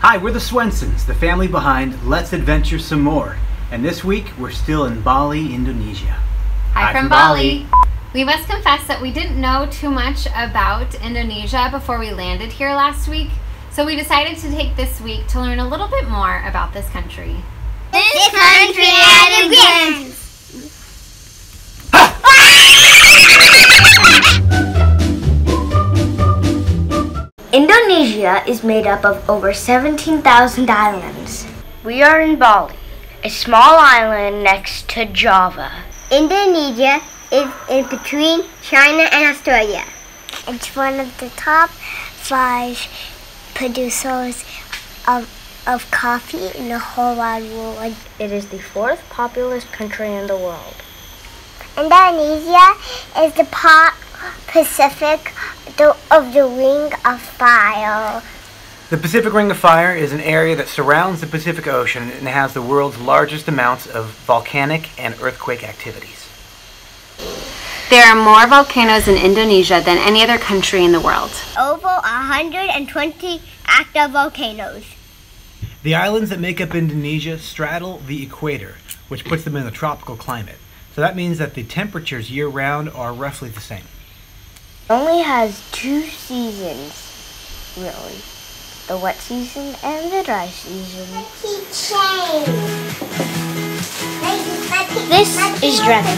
Hi, we're the Swensons, the family behind Let's Adventure Some More. And this week, we're still in Bali, Indonesia. Hi from Bali. We must confess that we didn't know too much about Indonesia before we landed here last week. So we decided to take this week to learn a little bit more about this country. This country at a glance. Indonesia is made up of over 17,000 islands. We are in Bali, a small island next to Java. Indonesia is in between China and Australia. It's one of the top 5 producers of coffee in the whole wide world. It is the 4th populous country in the world. Indonesia is the part Pacific of the Ring of Fire. The Pacific Ring of Fire is an area that surrounds the Pacific Ocean and has the world's largest amounts of volcanic and earthquake activities. There are more volcanoes in Indonesia than any other country in the world. Over 120 active volcanoes. The islands that make up Indonesia straddle the equator, which puts them in a tropical climate. So that means that the temperatures year-round are roughly the same. It only has 2 seasons, really. The wet season and the dry season. This is Dragon.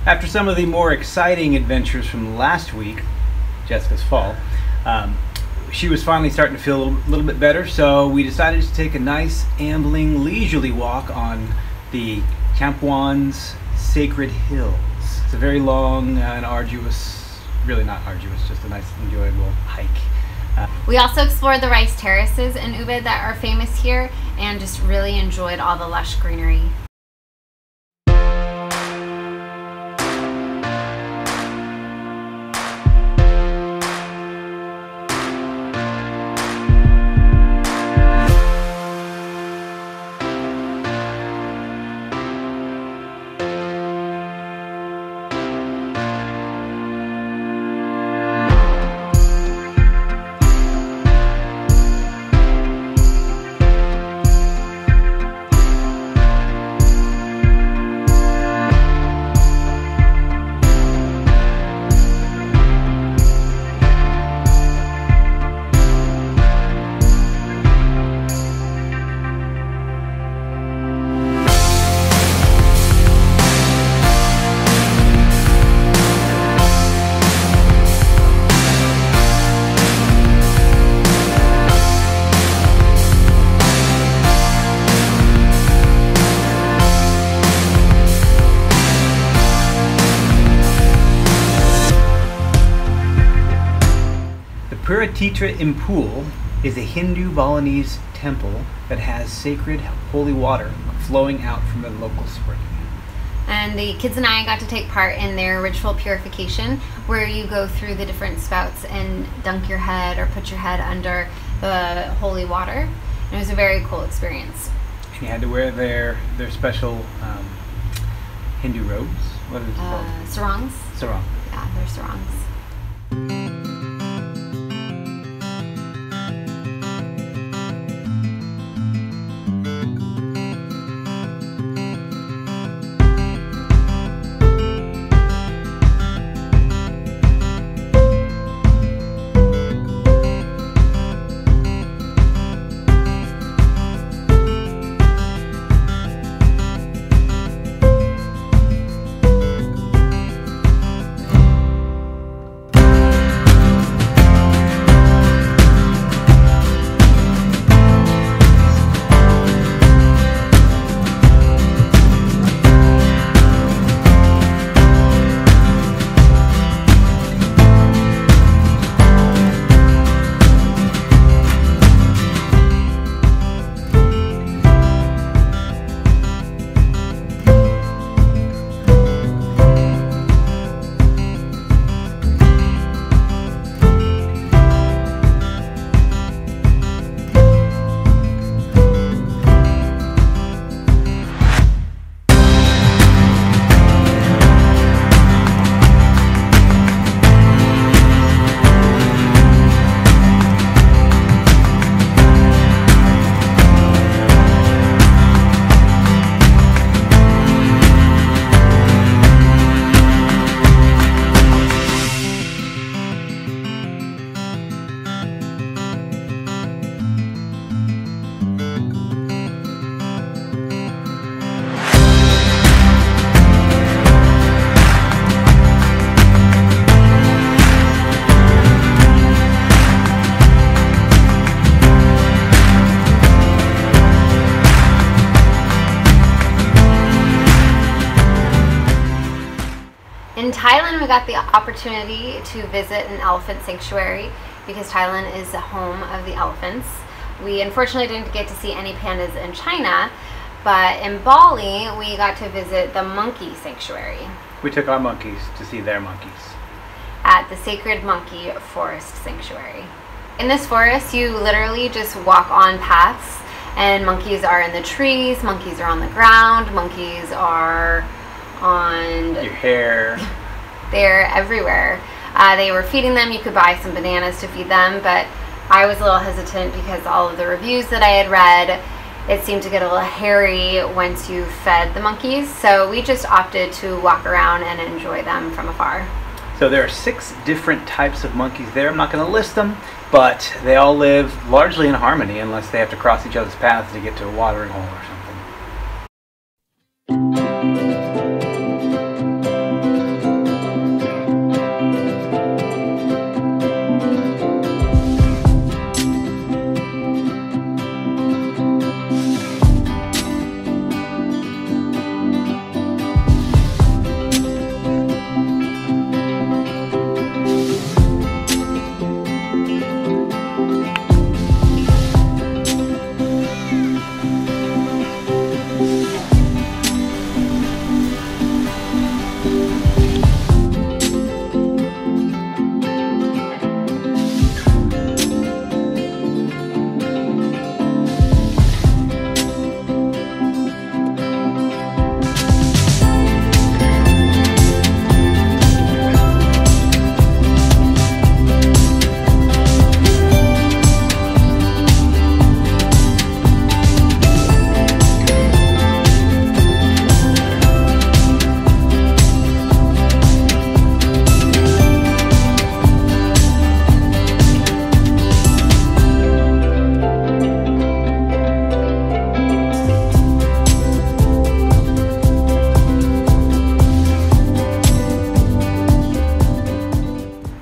After some of the more exciting adventures from last week, Jessica's fall, she was finally starting to feel a little bit better, so we decided to take a nice, ambling, leisurely walk on the Juan's Sacred Hills. It's a very long and arduous, really not arduous, just a nice, enjoyable hike. We also explored the rice terraces in Ubud that are famous here and just really enjoyed all the lush greenery. Puratitra Impul is a Hindu Balinese temple that has sacred holy water flowing out from the local spring. And the kids and I got to take part in their ritual purification, where you go through the different spouts and dunk your head or put your head under the holy water. And it was a very cool experience. And you had to wear their special Hindu robes. What is it called? Sarongs. Sarong. Yeah, they're sarongs. In Thailand, we got the opportunity to visit an elephant sanctuary because Thailand is the home of the elephants. We unfortunately didn't get to see any pandas in China, but in Bali, we got to visit the monkey sanctuary. We took our monkeys to see their monkeys. At the Sacred Monkey Forest Sanctuary. In this forest, you literally just walk on paths, and monkeys are in the trees, monkeys are on the ground, monkeys are on your hair. They're everywhere. They were feeding them. You could buy some bananas to feed them, but I was a little hesitant because all of the reviews that I had read, it seemed to get a little hairy once you fed the monkeys. So we just opted to walk around and enjoy them from afar. So there are 6 different types of monkeys there. I'm not going to list them, but they all live largely in harmony unless they have to cross each other's paths to get to a watering hole or something.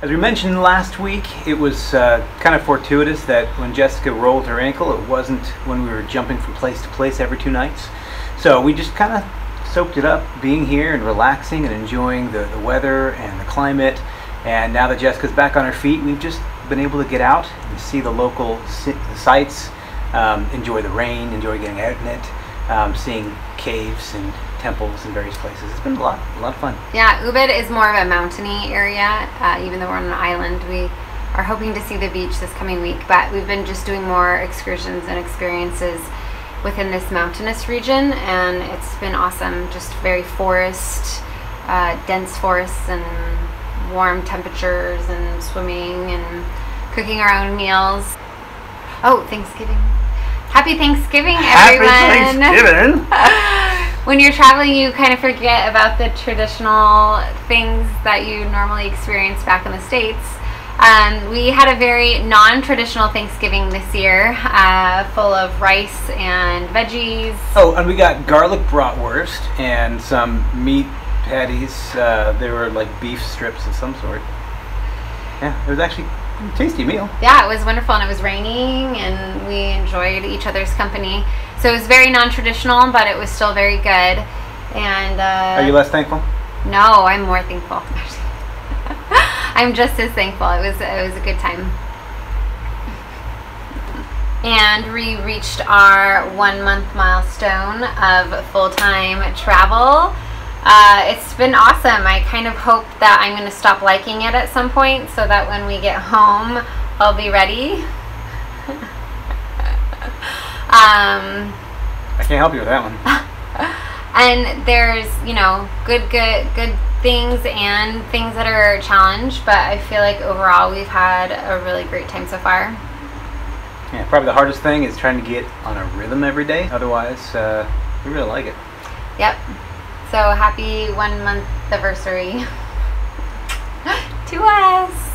As we mentioned last week, it was kind of fortuitous that when Jessica rolled her ankle, it wasn't when we were jumping from place to place every 2 nights. So we just kind of soaked it up being here and relaxing and enjoying the weather and the climate. And now that Jessica's back on her feet, we've just been able to get out and see the local sights, enjoy the rain, enjoy getting out in it, seeing caves and temples in various places. It's been a lot of fun. Yeah, Ubud is more of a mountainy area. Even though we're on an island, we are hoping to see the beach this coming week, but we've been just doing more excursions and experiences within this mountainous region, and it's been awesome. Just very forest, dense forests and warm temperatures and swimming and cooking our own meals. Oh, Thanksgiving. Happy Thanksgiving, everyone. Happy Thanksgiving. When you're traveling, you kind of forget about the traditional things that you normally experience back in the States. We had a very non-traditional Thanksgiving this year, full of rice and veggies. Oh, and we got garlic bratwurst and some meat patties. They were like beef strips of some sort. Yeah, it was actually a tasty meal. Yeah, it was wonderful, and it was raining, and we enjoyed each other's company. So it was very non-traditional, but it was still very good. And are you less thankful? No, I'm more thankful. I'm just as thankful. It was a good time. And we reached our 1-month milestone of full-time travel. It's been awesome. I kind of hope that I'm going to stop liking it at some point so that when we get home, I'll be ready. I can't help you with that one. And there's, you know, good things and things that are a challenge, but I feel like overall we've had a really great time so far. Yeah, probably the hardest thing is trying to get on a rhythm every day. Otherwise, we really like it. Yep. So happy 1-month anniversary to us.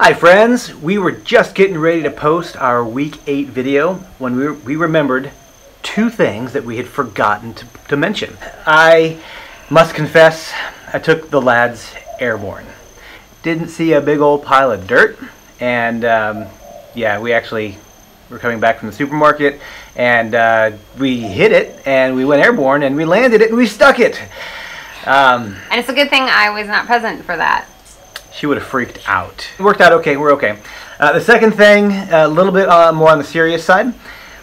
Hi friends, we were just getting ready to post our week 8 video when we remembered 2 things that we had forgotten to mention. I must confess, I took the lads airborne. Didn't see a big old pile of dirt, and yeah, we actually were coming back from the supermarket, and we hit it, and we went airborne, and we landed it, and we stuck it. And it's a good thing I was not present for that. She would have freaked out. It worked out okay. We're okay. The second thing, a little bit more on the serious side.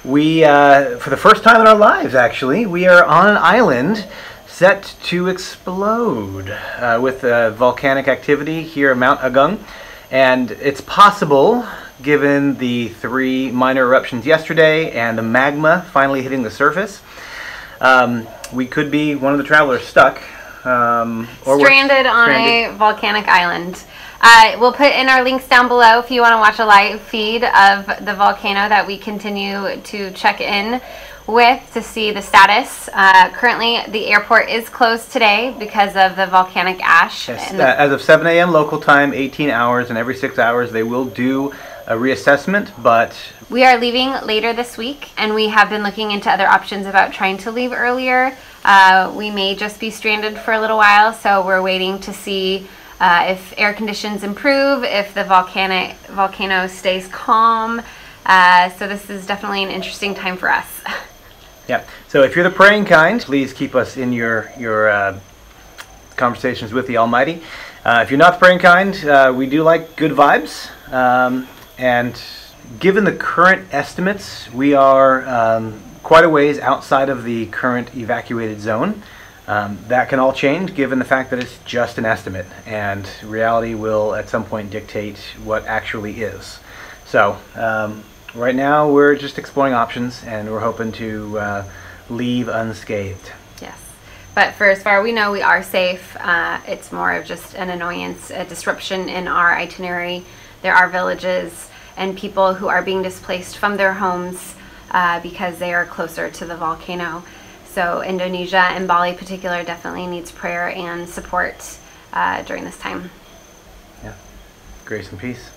We, for the first time in our lives, actually, we are on an island set to explode with volcanic activity here at Mount Agung. And it's possible, given the 3 minor eruptions yesterday and the magma finally hitting the surface, we could be one of the travelers stuck. Or stranded on a volcanic island. We'll put in our links down below if you want to watch a live feed of the volcano that we continue to check in with to see the status. Currently, the airport is closed today because of the volcanic ash. Yes, as of 7 a.m. local time, 18 hours, and every 6 hours they will do a reassessment, but we are leaving later this week, and we have been looking into other options about trying to leave earlier. We may just be stranded for a little while, so we're waiting to see if air conditions improve, if the volcano stays calm. So this is definitely an interesting time for us. Yeah. So if you're the praying kind, please keep us in your conversations with the Almighty. If you're not the praying kind, we do like good vibes. And given the current estimates, we are quite a ways outside of the current evacuated zone. That can all change given the fact that it's just an estimate, and reality will at some point dictate what actually is. So right now we're just exploring options, and we're hoping to leave unscathed. Yes, but for as far we know, we are safe. It's more of just an annoyance, a disruption in our itinerary. There are villages and people who are being displaced from their homes because they are closer to the volcano. So Indonesia and Bali in particular definitely needs prayer and support during this time. Yeah. Grace and peace.